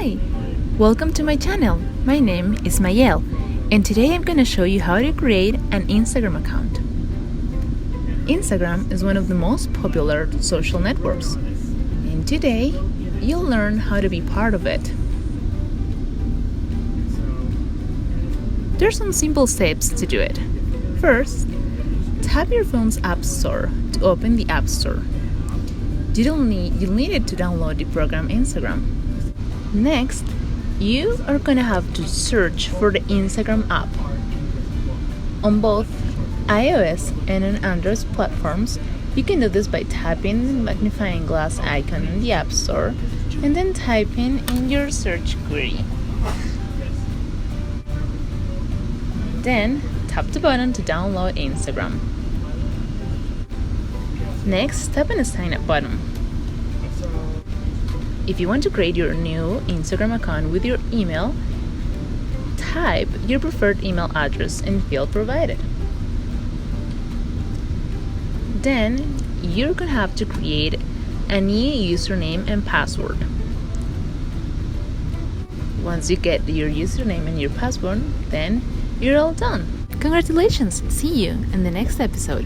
Hi! Welcome to my channel. My name is Mayel, and today I'm going to show you how to create an Instagram account. Instagram is one of the most popular social networks, and today you'll learn how to be part of it. There's some simple steps to do it. First, tap your phone's App Store to open the App Store. You'll need it to download the program Instagram. Next, you are gonna have to search for the Instagram app. On both iOS and on Android platforms, you can do this by tapping the magnifying glass icon in the App Store and then typing in your search query. Then, tap the button to download Instagram. Next, tap on the sign up button. If you want to create your new Instagram account with your email, type your preferred email address in the field provided. Then, you're going to have to create a new username and password. Once you get your username and your password, then you're all done. Congratulations! See you in the next episode.